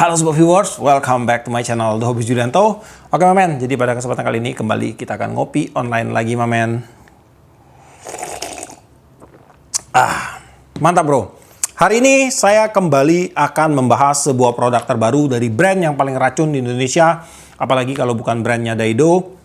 Halo sobat viewers, welcome back to my channel The Hobby Julianto. Oke Mamen, jadi pada kesempatan kali ini kembali kita akan ngopi online lagi Mamen. Mantap bro. Hari ini saya kembali akan membahas sebuah produk terbaru dari brand yang paling racun di Indonesia. Apalagi kalau bukan brandnya Daido.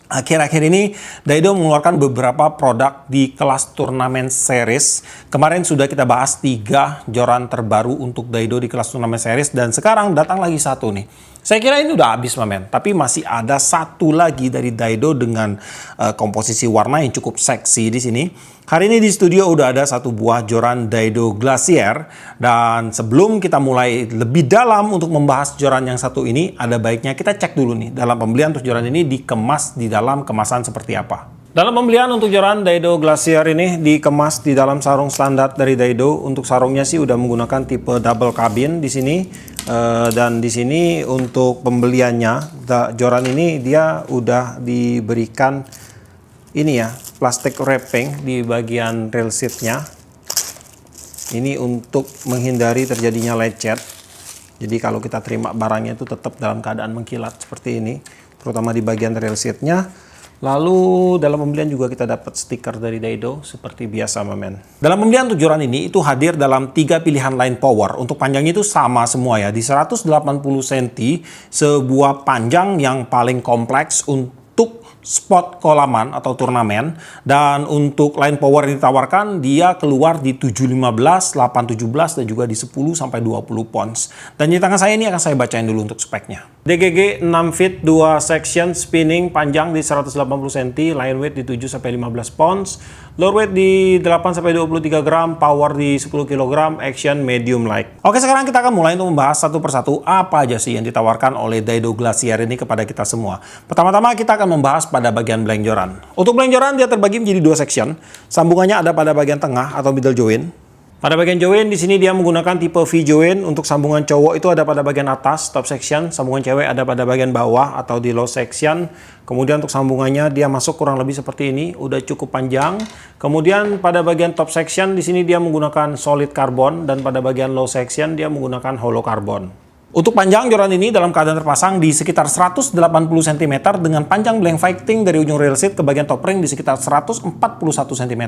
Akhir-akhir ini Daido mengeluarkan beberapa produk di kelas turnamen series. Kemarin sudah kita bahas 3 joran terbaru untuk Daido di kelas turnamen series. Dan sekarang datang lagi satu nih. Saya kira ini udah habis Mamen. Tapi masih ada satu lagi dari Daido dengan komposisi warna yang cukup seksi di sini. Hari ini di studio udah ada satu buah joran Daido Glacier. Dan sebelum kita mulai lebih dalam untuk membahas joran yang satu ini, ada baiknya kita cek dulu nih dalam pembelian untuk joran ini dikemas di dalam kemasan seperti apa. Dalam pembelian untuk joran Daido Glacier ini dikemas di dalam sarung standar dari Daido. Untuk sarungnya sih udah menggunakan tipe double cabin di sini. Dan di sini untuk pembeliannya joran ini dia udah diberikan ini ya, plastik wrapping di bagian rail seatnya. Ini untuk menghindari terjadinya lecet. Jadi kalau kita terima barangnya itu tetap dalam keadaan mengkilat seperti ini, terutama di bagian rail seatnya. Lalu dalam pembelian juga kita dapat stiker dari Daido seperti biasa Mamen. Dalam pembelian untuk joran ini itu hadir dalam 3 pilihan line power. Untuk panjangnya itu sama semua ya, di 180 cm, sebuah panjang yang paling kompleks untuk spot kolaman atau turnamen. Dan untuk line power yang ditawarkan dia keluar di 715, 817 dan juga di 10 sampai 20 pounds. Dan di tangan saya ini akan saya bacain dulu untuk speknya. DGG 6 feet 2 section spinning, panjang di 180 cm, line weight di 7 sampai 15 pounds, load weight di 8 sampai 23 gram, power di 10 kg, action medium light. Oke, sekarang kita akan mulai untuk membahas satu persatu apa aja sih yang ditawarkan oleh Daido Glacier ini kepada kita semua. Pertama-tama kita akan membahas pada bagian blank joran. Untuk blank joran dia terbagi menjadi 2 section. Sambungannya ada pada bagian tengah atau middle joint. Pada bagian join di sini dia menggunakan tipe V join. Untuk sambungan cowok itu ada pada bagian atas top section, sambungan cewek ada pada bagian bawah atau di low section. Kemudian untuk sambungannya dia masuk kurang lebih seperti ini, udah cukup panjang. Kemudian pada bagian top section di sini dia menggunakan solid carbon dan pada bagian low section dia menggunakan hollow carbon. Untuk panjang joran ini dalam keadaan terpasang di sekitar 180 cm dengan panjang blank fighting dari ujung rail seat ke bagian top ring di sekitar 141 cm.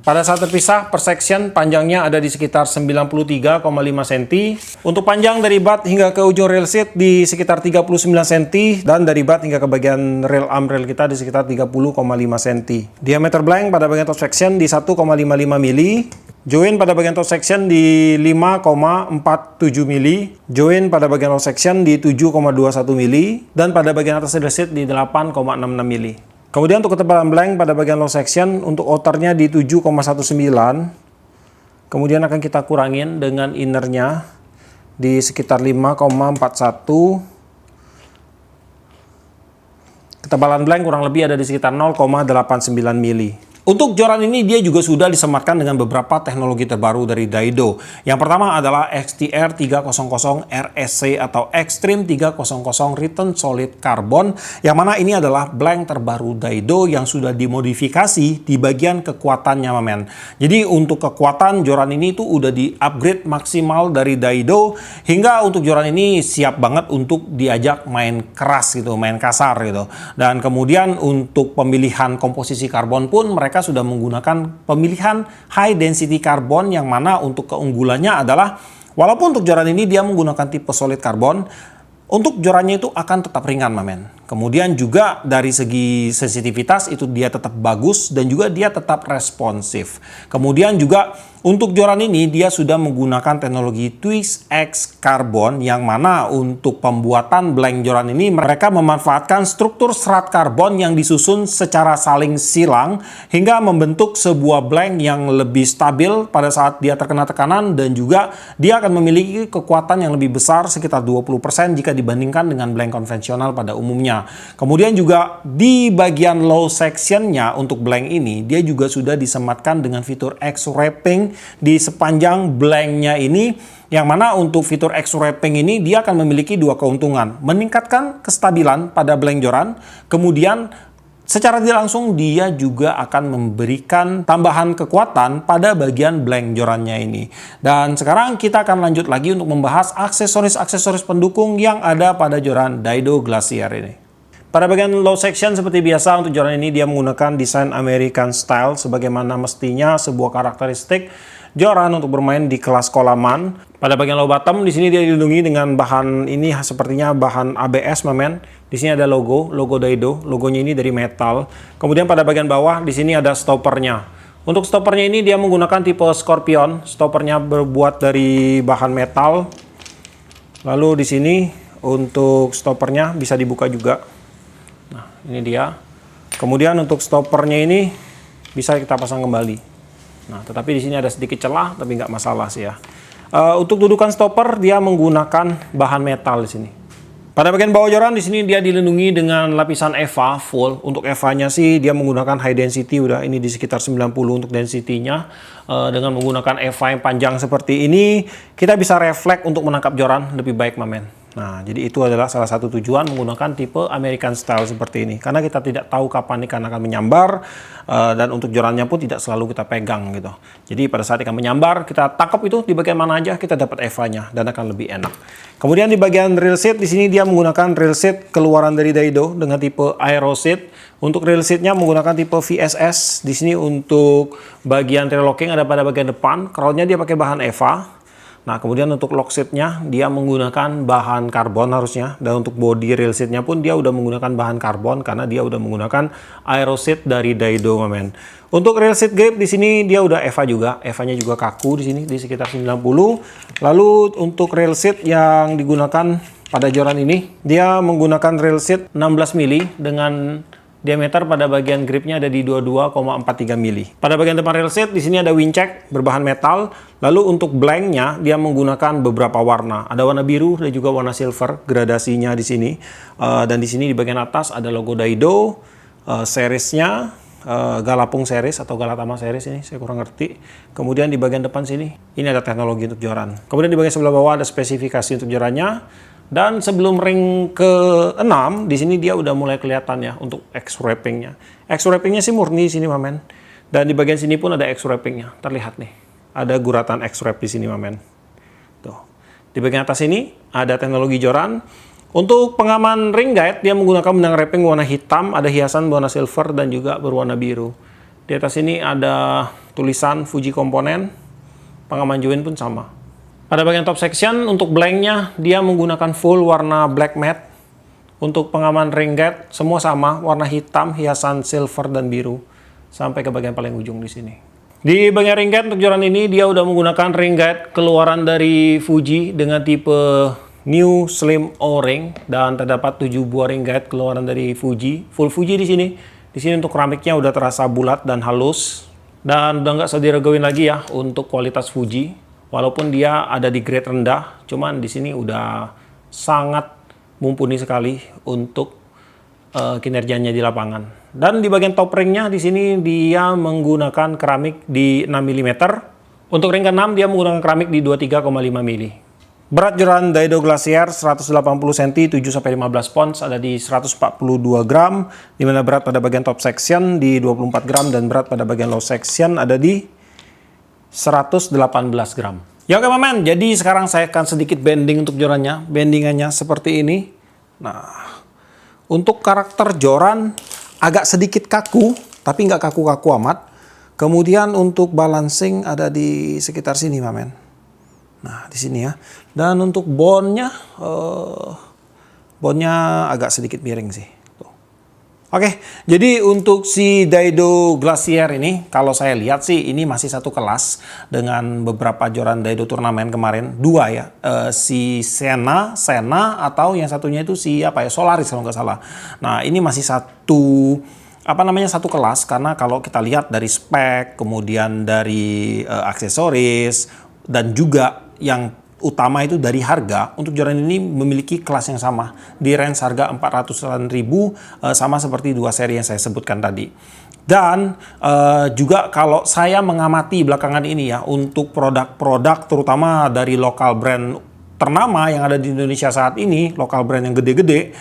Pada saat terpisah per section panjangnya ada di sekitar 93,5 cm. Untuk panjang dari butt hingga ke ujung rail seat di sekitar 39 cm dan dari butt hingga ke bagian rail arm rail kita di sekitar 30,5 cm. Diameter blank pada bagian top section di 1,55 mm. Join pada bagian top section di 5,47 mm, join pada bagian low section di 7,21 mm, dan pada bagian atas rail seat di 8,66 mm. Kemudian untuk ketebalan blank pada bagian low section untuk outernya di 7,19. Kemudian akan kita kurangin dengan innernya di sekitar 5,41. Ketebalan blank kurang lebih ada di sekitar 0,89 mm. Untuk joran ini dia juga sudah disematkan dengan beberapa teknologi terbaru dari Daido. Yang pertama adalah XTR 300 RSC atau Extreme 300 Return Solid Carbon, yang mana ini adalah blank terbaru Daido yang sudah dimodifikasi di bagian kekuatannya Mamen. Jadi untuk kekuatan joran ini tuh udah di-upgrade maksimal dari Daido hingga untuk joran ini siap banget untuk diajak main keras gitu, main kasar gitu. Dan kemudian untuk pemilihan komposisi karbon pun mereka sudah menggunakan pemilihan high density carbon, yang mana untuk keunggulannya adalah walaupun untuk joran ini dia menggunakan tipe solid carbon, untuk jorannya itu akan tetap ringan Mamen. Kemudian juga dari segi sensitivitas itu dia tetap bagus dan juga dia tetap responsif. Kemudian juga untuk joran ini dia sudah menggunakan teknologi Twist X Carbon, yang mana untuk pembuatan blank joran ini mereka memanfaatkan struktur serat karbon yang disusun secara saling silang hingga membentuk sebuah blank yang lebih stabil pada saat dia terkena tekanan, dan juga dia akan memiliki kekuatan yang lebih besar sekitar 20% jika dibandingkan dengan blank konvensional pada umumnya. Kemudian juga di bagian low sectionnya untuk blank ini dia juga sudah disematkan dengan fitur X-wrapping di sepanjang blanknya ini, yang mana untuk fitur X-wrapping ini dia akan memiliki 2 keuntungan: meningkatkan kestabilan pada blank joran, kemudian secara tidak langsung dia juga akan memberikan tambahan kekuatan pada bagian blank jorannya ini. Dan sekarang kita akan lanjut lagi untuk membahas aksesoris-aksesoris pendukung yang ada pada joran Daido Glacier ini. Pada bagian low section seperti biasa untuk joran ini dia menggunakan desain American style sebagaimana mestinya sebuah karakteristik joran untuk bermain di kelas kolaman. Pada bagian low bottom di sini dia dilindungi dengan bahan ini sepertinya bahan ABS, mamen. Di sini ada logo Daido, logonya ini dari metal. Kemudian pada bagian bawah di sini ada stoppernya. Untuk stoppernya ini dia menggunakan tipe Scorpion. Stoppernya berbuat dari bahan metal. Lalu di sini untuk stoppernya bisa dibuka juga. Nah, ini dia. Kemudian untuk stoppernya ini bisa kita pasang kembali. Nah, tetapi di sini ada sedikit celah, tapi nggak masalah sih ya. Untuk dudukan stopper dia menggunakan bahan metal di sini. Pada bagian bawah joran di sini dia dilindungi dengan lapisan EVA full. Untuk EVA-nya sih dia menggunakan high density, udah ini di sekitar 90 untuk density-nya. Dengan menggunakan EVA yang panjang seperti ini, kita bisa refleks untuk menangkap joran lebih baik, mamen. Nah, jadi itu adalah salah satu tujuan menggunakan tipe American style seperti ini. Karena kita tidak tahu kapan ikan akan menyambar, dan untuk jorannya pun tidak selalu kita pegang gitu. Jadi pada saat ikan menyambar, kita tangkap itu di bagian mana aja, kita dapat EVA-nya dan akan lebih enak. Kemudian di bagian reel seat, di sini dia menggunakan reel seat keluaran dari Daido dengan tipe Aero seat. Untuk reel seat-nya menggunakan tipe VSS. Di sini untuk bagian reel locking ada pada bagian depan. Crown-nya dia pakai bahan EVA. Nah, kemudian untuk lock seat-nya dia menggunakan bahan karbon harusnya, dan untuk body reel seat-nya pun dia udah menggunakan bahan karbon karena dia udah menggunakan Aero seat dari Daido, mamen. Untuk reel seat grip di sini dia udah EVA juga, EVA-nya juga kaku di sini di sekitar 90. Lalu untuk reel seat yang digunakan pada joran ini dia menggunakan reel seat 16 mili dengan diameter pada bagian gripnya ada di 22,43 mili. Pada bagian depan reel seat di sini ada windcheck berbahan metal. Lalu untuk blanknya dia menggunakan beberapa warna. Ada warna biru dan juga warna silver gradasinya di sini. Dan di sini di bagian atas ada logo Daido, seriesnya Galapung series atau Galatama series ini saya kurang ngerti. Kemudian di bagian depan sini ini ada teknologi untuk joran. Kemudian di bagian sebelah bawah ada spesifikasi untuk jorannya. Dan sebelum ring ke-6 di sini dia udah mulai kelihatan ya untuk X-wrappingnya. X-wrappingnya sih murni di sini, mamen. Dan di bagian sini pun ada X-wrappingnya. Terlihat nih, ada guratan X-wrap di sini, mamen. Tuh. Di bagian atas ini ada teknologi joran. Untuk pengaman ring guide dia menggunakan benang wrapping warna hitam, ada hiasan warna silver dan juga berwarna biru. Di atas ini ada tulisan Fuji komponen. Pengaman join pun sama. Pada bagian top section untuk blanknya dia menggunakan full warna black matte. Untuk pengaman ring guide semua sama, warna hitam, hiasan silver dan biru sampai ke bagian paling ujung di sini. Di bagian ring guide untuk joran ini dia udah menggunakan ring guide keluaran dari Fuji dengan tipe New Slim O-ring dan terdapat 7 buah ring guide keluaran dari Fuji, full Fuji di sini. Di sini untuk keramiknya udah terasa bulat dan halus dan udah nggak usah diraguin lagi ya untuk kualitas Fuji. Walaupun dia ada di grade rendah, cuman di sini udah sangat mumpuni sekali untuk kinerjanya di lapangan. Dan di bagian top ringnya di sini dia menggunakan keramik di 6 mm. Untuk ring ke-6 dia menggunakan keramik di 23,5 mm. Berat joran Daido Glacier 180 cm 7-15 pounds ada di 142 gram, di mana berat pada bagian top section di 24 gram dan berat pada bagian low section ada di 118 gram. Ya oke, mamen, jadi sekarang saya akan sedikit bending untuk jorannya. Bendingannya seperti ini. Nah, untuk karakter joran agak sedikit kaku, tapi nggak kaku-kaku amat. Kemudian untuk balancing ada di sekitar sini, mamen. Nah, di sini ya. Dan untuk bondnya agak sedikit miring sih. Oke, jadi untuk si Daido Glacier ini, kalau saya lihat sih ini masih satu kelas dengan beberapa joran Daido turnamen kemarin. Dua ya, si Sena atau yang satunya itu si apa ya, Solaris kalau nggak salah. Nah, ini masih satu kelas karena kalau kita lihat dari spek, kemudian dari aksesoris dan juga yang utama itu dari harga, untuk joran ini memiliki kelas yang sama di range harga 400-an ribu, sama seperti dua seri yang saya sebutkan tadi. Dan juga kalau saya mengamati belakangan ini ya, untuk produk-produk terutama dari lokal brand ternama yang ada di Indonesia saat ini, lokal brand yang gede-gede,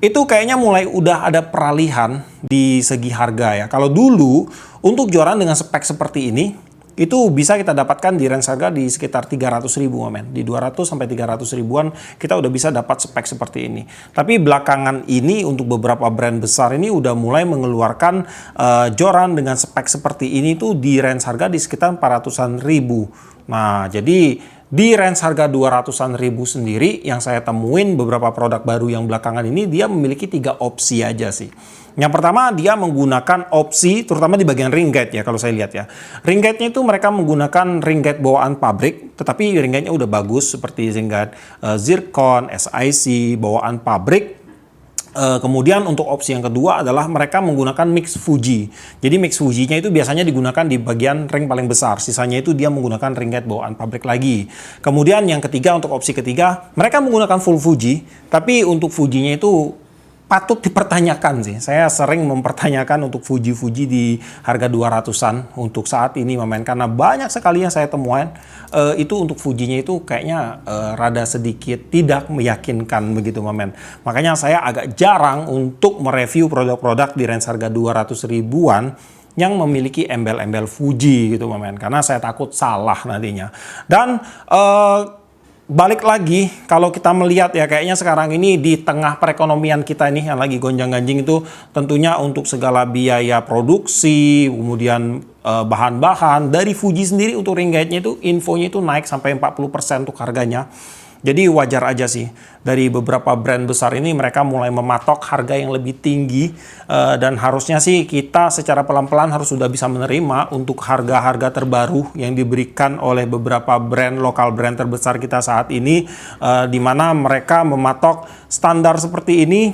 itu kayaknya mulai udah ada peralihan di segi harga ya. Kalau dulu untuk joran dengan spek seperti ini itu bisa kita dapatkan di range harga di sekitar 300.000 men. Di 200 sampai 300 ribuan kita udah bisa dapat spek seperti ini. Tapi belakangan ini untuk beberapa brand besar ini udah mulai mengeluarkan joran dengan spek seperti ini tuh di range harga di sekitar 400-an ribu. Nah, jadi di range harga 200-an ribu sendiri yang saya temuin beberapa produk baru yang belakangan ini dia memiliki 3 opsi aja sih. Yang pertama dia menggunakan opsi terutama di bagian ring guide ya kalau saya lihat ya. Ring guide-nya itu mereka menggunakan ring guide bawaan pabrik tetapi ring guide-nya udah bagus seperti ring guide zircon, SIC bawaan pabrik. Kemudian untuk opsi yang kedua adalah mereka menggunakan mix Fuji. Jadi mix Fuji-nya itu biasanya digunakan di bagian ring paling besar. Sisanya itu dia menggunakan ring guide bawaan pabrik lagi. Kemudian yang ketiga untuk opsi ketiga mereka menggunakan full Fuji. Tapi untuk Fuji-nya itu patut dipertanyakan sih. Saya sering mempertanyakan untuk Fuji di harga 200-an untuk saat ini men. Karena banyak sekali yang saya temuan itu untuk Fuji-nya itu kayaknya rada sedikit tidak meyakinkan begitu men. Makanya saya agak jarang untuk mereview produk-produk di range harga 200 ribuan yang memiliki embel-embel Fuji gitu men. Karena saya takut salah nantinya. Dan balik lagi, kalau kita melihat ya kayaknya sekarang ini di tengah perekonomian kita ini yang lagi gonjang-ganjing itu tentunya untuk segala biaya produksi, kemudian bahan-bahan dari Fuji sendiri untuk ring guide-nya itu infonya itu naik sampai 40% untuk harganya. Jadi wajar aja sih dari beberapa brand besar ini mereka mulai mematok harga yang lebih tinggi dan harusnya sih kita secara pelan-pelan harus sudah bisa menerima untuk harga-harga terbaru yang diberikan oleh beberapa brand lokal brand terbesar kita saat ini di mana mereka mematok standar seperti ini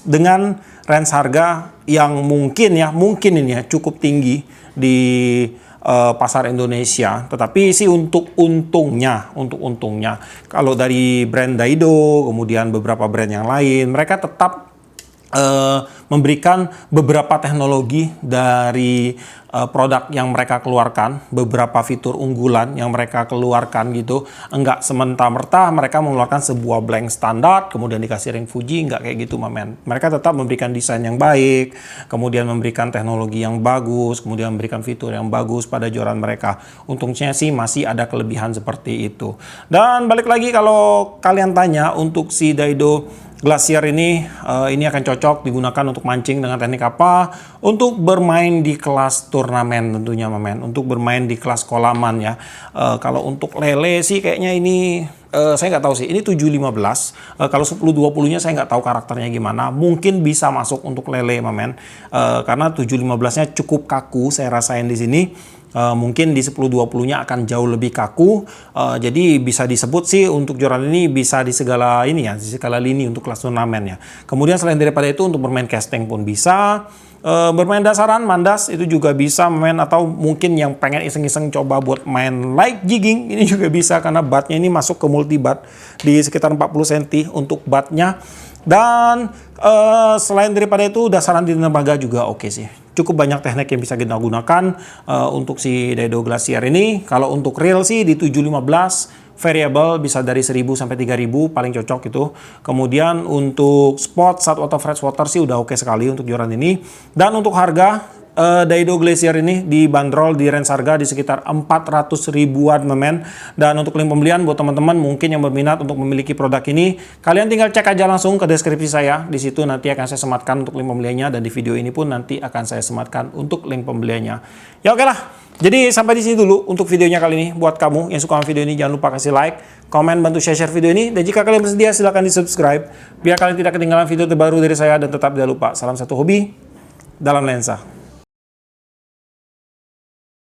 dengan range harga yang mungkin ini ya cukup tinggi di pasar Indonesia. Tetapi sih untuk untungnya kalau dari brand Daido kemudian beberapa brand yang lain mereka tetap memberikan beberapa teknologi dari produk yang mereka keluarkan, beberapa fitur unggulan yang mereka keluarkan gitu. Enggak semerta-merta mereka mengeluarkan sebuah blank standar kemudian dikasih ring Fuji, enggak kayak gitu men. Mereka tetap memberikan desain yang baik, kemudian memberikan teknologi yang bagus, kemudian memberikan fitur yang bagus pada joran mereka. Untungnya sih masih ada kelebihan seperti itu. Dan balik lagi kalau kalian tanya untuk si Daido Glacier ini akan cocok digunakan untuk mancing dengan teknik apa? Untuk bermain di kelas turnamen tentunya men. Untuk bermain di kelas kolaman ya. Kalau untuk lele sih kayaknya ini saya nggak tahu sih. Ini 715. Kalau 10-20-nya saya nggak tahu karakternya gimana. Mungkin bisa masuk untuk lele men. Karena 715-nya cukup kaku saya rasain di sini. Mungkin di 10-20-nya akan jauh lebih kaku. Jadi bisa disebut sih untuk joran ini bisa di segala ini ya, di segala lini untuk kelas turnamen ya. Kemudian selain daripada itu untuk bermain casting pun bisa. Bermain dasaran, mandas itu juga bisa main, atau mungkin yang pengen iseng-iseng coba buat main light jigging ini juga bisa karena batnya ini masuk ke multi bat di sekitar 40 cm untuk batnya. Dan selain daripada itu dasaran di dermaga juga oke sih. Cukup banyak teknik yang bisa kita gunakan untuk si Daido Glacier ini. Kalau untuk reel sih di 715 variable bisa dari 1000 sampai 3000 paling cocok itu. Kemudian untuk spot satu atau freshwater sih udah oke sekali untuk joran ini. Dan untuk harga Daido Glacier ini dibanderol di range harga di sekitar 400 ribuan men. Dan untuk link pembelian buat teman-teman mungkin yang berminat untuk memiliki produk ini, kalian tinggal cek aja langsung ke deskripsi saya. Di situ nanti akan saya sematkan untuk link pembeliannya, dan di video ini pun nanti akan saya sematkan untuk link pembeliannya. Ya oke lah. Jadi sampai di sini dulu untuk videonya kali ini. Buat kamu yang suka sama video ini jangan lupa kasih like, komen, bantu share video ini, dan jika kalian bersedia silahkan di subscribe biar kalian tidak ketinggalan video terbaru dari saya. Dan tetap jangan lupa salam satu hobi dalam lensa.